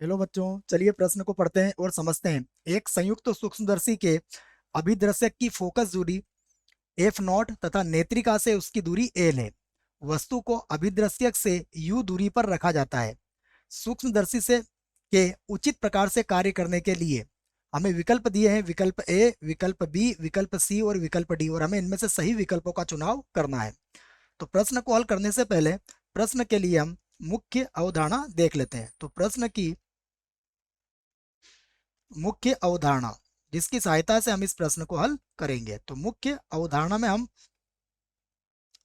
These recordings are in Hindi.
हेलो बच्चों, चलिए प्रश्न को पढ़ते हैं और समझते हैं। एक संयुक्त सूक्ष्मदर्शी के अभिदृश्यक की फोकस दूरी एफ नॉट तथा नेत्रिका से उसकी दूरी एल है। वस्तु को अभिदृश्यक से यू दूरी पर रखा जाता है। सूक्ष्मदर्शी से के उचित प्रकार से कार्य करने के लिए हमें विकल्प दिए हैं, विकल्प ए, विकल्प बी, विकल्प सी और विकल्प डी, और हमें इनमें से सही विकल्पों का चुनाव करना है। तो प्रश्न को हल करने से पहले प्रश्न के लिए हम मुख्य अवधारणा देख लेते हैं। तो प्रश्न की मुख्य अवधारणा जिसकी सहायता से हम इस प्रश्न को हल करेंगे, तो मुख्य अवधारणा में हम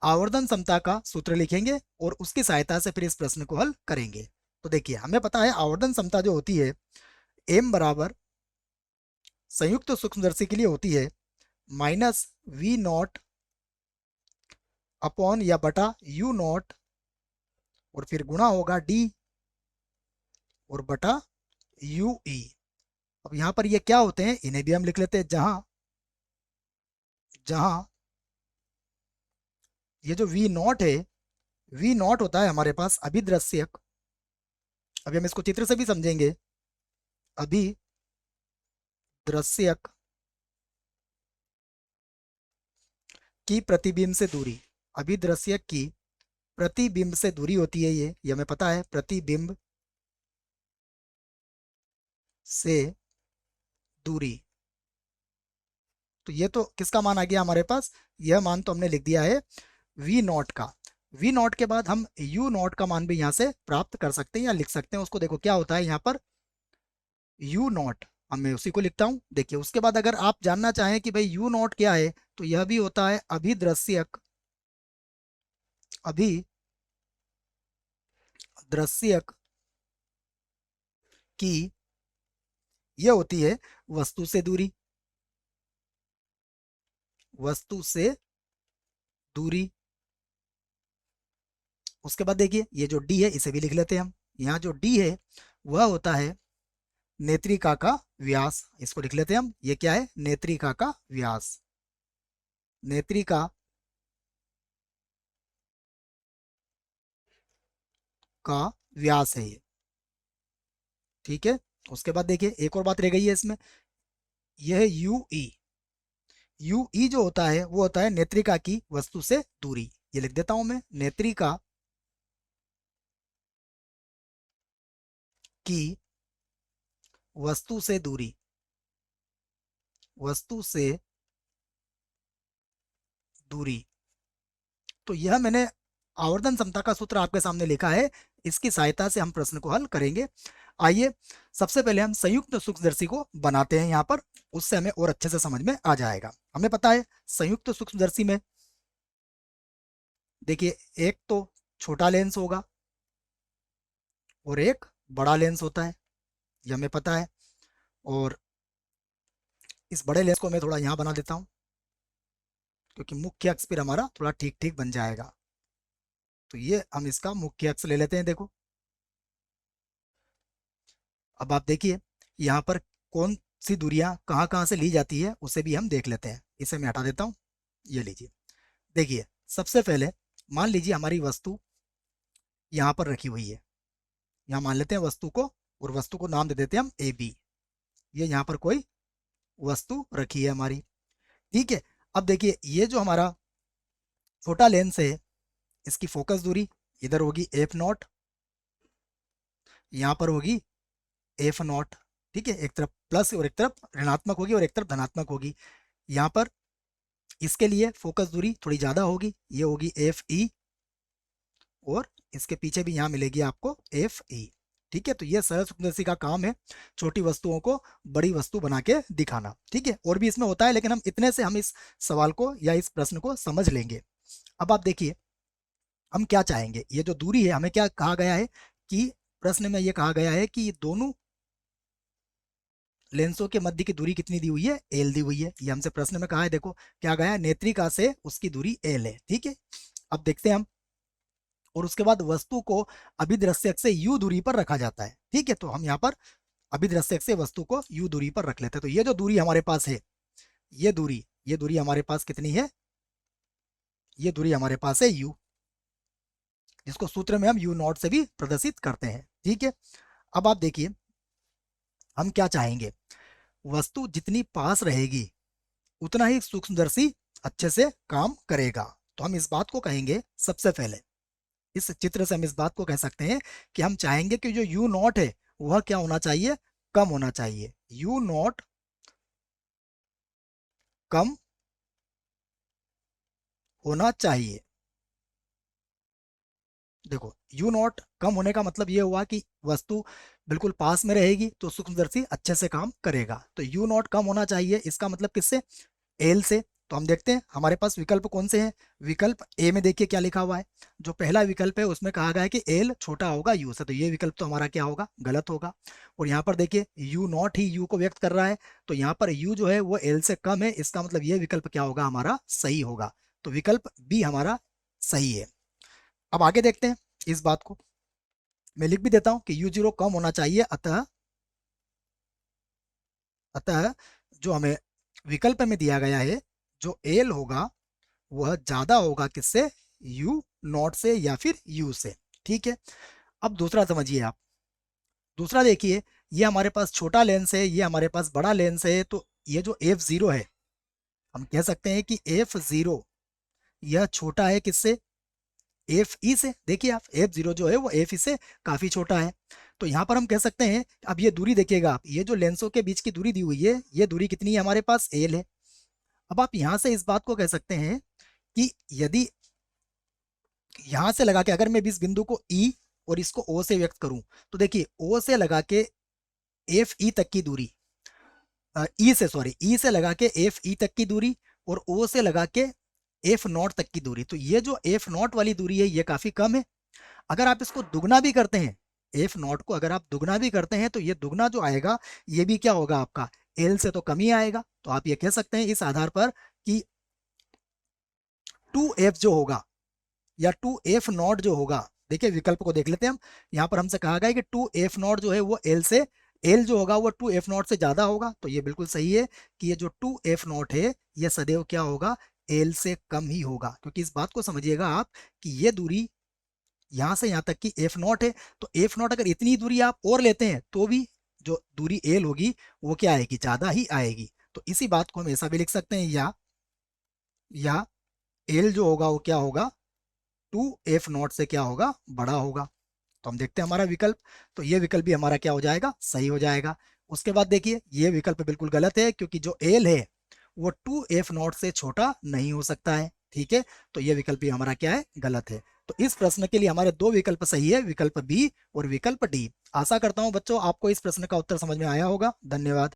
आवर्धन समता का सूत्र लिखेंगे और उसकी सहायता से फिर इस प्रश्न को हल करेंगे। तो देखिए, हमें पता है आवर्धन समता जो होती है एम बराबर संयुक्त सूक्ष्मदर्शी के लिए होती है माइनस वी नॉट अपॉन या बटा यू नॉट, और फिर गुणा होगा डी और बटा यू ई। अब यहां पर ये क्या होते हैं, इन्हें भी हम लिख लेते हैं। जहां जहां ये जो वी नॉट है, वी नॉट होता है हमारे पास अभिदृश्यक। अभी हम इसको चित्र से भी समझेंगे। अभिदृश्यक की प्रतिबिंब से दूरी, अभिदृश्यक की प्रतिबिंब से दूरी होती है ये हमें पता है, प्रतिबिंब से दूरी। तो ये तो किसका मान आ गया हमारे पास, यह मान तो हमने लिख दिया है वी नॉट का। वी नॉट के बाद हम यू नॉट का मान भी यहाँ से प्राप्त कर सकते हैं या लिख सकते हैं। उसको देखो क्या होता है यहाँ पर यू नॉट, अब मैं उसी को लिखता हूँ। देखिए, उसके बाद अगर आप जानना चाहें कि भाई यू नॉट क्या है, तो यह भी होता है अभिदृश्यक, अभिदृश्यक की यह होती है वस्तु से दूरी, वस्तु से दूरी। उसके बाद देखिए, ये जो डी है इसे भी लिख लेते हैं हम। यहाँ जो डी है वह होता है नेत्रिका का व्यास, इसको लिख लेते हैं हम। ये क्या है, नेत्रिका का व्यास, नेत्रिका का व्यास है ये। ठीक है। उसके बाद देखिए, एक और बात रह गई है इसमें, यह है यू ई। यू ई जो होता है वो होता है नेत्रिका की वस्तु से दूरी। ये लिख देता हूं मैं, नेत्रिका की वस्तु से दूरी, वस्तु से दूरी। तो यह मैंने आवर्धन समता का सूत्र आपके सामने लिखा है, इसकी सहायता से हम प्रश्न को हल करेंगे। आइए सबसे पहले हम संयुक्त सूक्ष्मदर्शी को बनाते हैं यहाँ पर, उससे हमें और अच्छे से समझ में आ जाएगा। हमें पता है संयुक्त सूक्ष्मदर्शी में देखिए, एक तो छोटा लेंस होगा और एक बड़ा लेंस होता है, ये हमें पता है। और इस बड़े लेंस को मैं थोड़ा यहाँ बना देता हूँ, क्योंकि मुख्य अक्ष फिर हमारा थोड़ा ठीक ठीक बन जाएगा। तो ये हम इसका मुख्य अक्ष ले लेते हैं। देखो, अब आप देखिए यहाँ पर कौन सी दूरियां कहाँ कहाँ से ली जाती है उसे भी हम देख लेते हैं। इसे मैं हटा देता हूँ, ये लीजिए। देखिए, सबसे पहले मान लीजिए हमारी वस्तु यहाँ पर रखी हुई है। यहाँ मान लेते हैं वस्तु को, और वस्तु को नाम दे देते हैं हम ए बी। ये यहाँ पर कोई वस्तु रखी है हमारी। ठीक है। अब देखिए, ये जो हमारा छोटा लेंस है, इसकी फोकस दूरी इधर होगी एफ नॉट, यहाँ पर होगी एफ नॉट। ठीक है, एक तरफ प्लस और एक तरफ ऋणात्मक होगी और एक तरफ धनात्मक होगी। यहाँ पर इसके लिए फोकस दूरी थोड़ी ज़्यादा होगी, ये होगी एफ ई, और इसके पीछे भी यहाँ मिलेगी आपको एफ ई। ठीक है। तो ये सरल सूक्ष्मदर्शी का काम है, छोटी वस्तुओं को बड़ी वस्तु बना के दिखाना। ठीक है, और भी इसमें होता है, लेकिन हम इतने से हम इस सवाल को या इस प्रश्न को समझ लेंगे। अब आप देखिए, हम क्या चाहेंगे, ये जो दूरी है हमें क्या कहा गया है कि प्रश्न में ये कहा गया है कि दोनों लेंसों के मध्य की दूरी कितनी दी हुई है, एल दी हुई है। ये हमसे प्रश्न में कहा है। देखो क्या गया है, नेत्रिका से उसकी दूरी एल है। ठीक है। अब देखते हैं हम, और उसके बाद वस्तु को अभिदृश्यक से यू दूरी पर रखा जाता है। ठीक है, तो हम यहाँ पर अभिदृश्यक से वस्तु को यू दूरी पर रख लेते हैं। तो ये जो दूरी हमारे पास है, ये दूरी हमारे पास कितनी है, ये दूरी हमारे पास है यू, जिसको सूत्र में हम यू नॉट से भी प्रदर्शित करते हैं। ठीक है। अब आप देखिए, हम क्या चाहेंगे, वस्तु जितनी पास रहेगी उतना ही सूक्ष्मदर्शी अच्छे से काम करेगा। तो हम इस बात को कहेंगे सबसे पहले, इस चित्र से हम इस बात को कह सकते हैं कि हम चाहेंगे कि जो यू नॉट है वह क्या होना चाहिए, कम होना चाहिए। यू नॉट कम होना चाहिए। देखो, यू नॉट कम होने का मतलब ये हुआ कि वस्तु बिल्कुल पास में रहेगी तो सूक्ष्मदर्शी अच्छे से काम करेगा। तो यू नॉट कम होना चाहिए, इसका मतलब किससे, एल से। तो हम देखते हैं हमारे पास विकल्प कौन से हैं। विकल्प ए में देखिए क्या लिखा हुआ है, जो पहला विकल्प है उसमें कहा गया है कि एल छोटा होगा यू से, तो ये विकल्प तो हमारा क्या होगा, गलत होगा। और यहाँ पर देखिए यू नॉट ही यू को व्यक्त कर रहा है, तो यहाँ पर यू जो है वो एल से कम है, इसका मतलब ये विकल्प क्या होगा, हमारा सही होगा। तो विकल्प बी हमारा सही है। अब आगे देखते हैं इस बात को, मैं लिख भी देता हूं कि u0 कम होना चाहिए, अतः अतः जो हमें विकल्प में दिया गया है, जो एल होगा वह ज्यादा होगा किससे, यू नॉट से या फिर यू से। ठीक है, अब दूसरा समझिए आप। दूसरा देखिए, ये हमारे पास छोटा लेंस है, ये हमारे पास बड़ा लेंस है, तो ये जो एफ जीरो है, हम कह सकते हैं कि एफ जीरो यह छोटा है किससे, एफ ई से। देखिए आप, एफ जीरो जो है वो एफ ई से काफी छोटा है। तो यहाँ पर हम कह सकते हैं, अब ये दूरी देखिएगा आप, ये जो लेंसों के बीच की दूरी दी हुई है, ये दूरी कितनी है हमारे पास, एल है। अब आप यहाँ से इस बात को कह सकते हैं कि यदि यहाँ से लगा के अगर मैं इस बिंदु को ई और इसको ओ से व्यक्त करूं, तो देखिए ओ से लगा के एफ ई तक की दूरी, ई से सॉरी ई से लगा के एफ ई तक की दूरी, और ओ से लगा के एफ नॉट तक की दूरी, तो ये जो एफ नॉट वाली दूरी है ये काफी कम है। अगर आप इसको दुगना भी करते हैं, एफ नॉट को अगर आप दुगना भी करते हैं, तो ये दुगना जो आएगा ये भी क्या होगा आपका, एल से तो कम ही आएगा। तो आप ये कह सकते हैं इस आधार पर कि टू एफ जो होगा या टू एफ नॉट जो होगा, देखिए विकल्प को देख लेते हैं हम। यहाँ पर हमसे कहा गया है कि टू एफ नॉट जो है वो एल से, एल जो होगा वो टू एफ नॉट से ज्यादा होगा, तो ये बिल्कुल सही है कि ये जो टू एफ नॉट है ये सदैव क्या होगा, एल से कम ही होगा। क्योंकि इस बात को समझिएगा आप कि ये दूरी यहाँ से यहाँ तक की एफ नॉट है, तो एफ नॉट अगर इतनी दूरी आप और लेते हैं तो भी जो दूरी एल होगी वो क्या आएगी, ज्यादा ही आएगी। तो इसी बात को हम ऐसा भी लिख सकते हैं, या एल जो होगा वो क्या होगा, टू एफ नॉट से क्या होगा, बड़ा होगा। तो हम देखते हैं हमारा विकल्प, तो ये विकल्प भी हमारा क्या हो जाएगा, सही हो जाएगा। उसके बाद देखिए ये विकल्प बिल्कुल गलत है, क्योंकि जो एल है वो टू एफ नॉट से छोटा नहीं हो सकता है। ठीक है, तो ये विकल्प भी हमारा क्या है, गलत है। तो इस प्रश्न के लिए हमारे दो विकल्प सही है, विकल्प बी और विकल्प डी। आशा करता हूं बच्चों आपको इस प्रश्न का उत्तर समझ में आया होगा। धन्यवाद।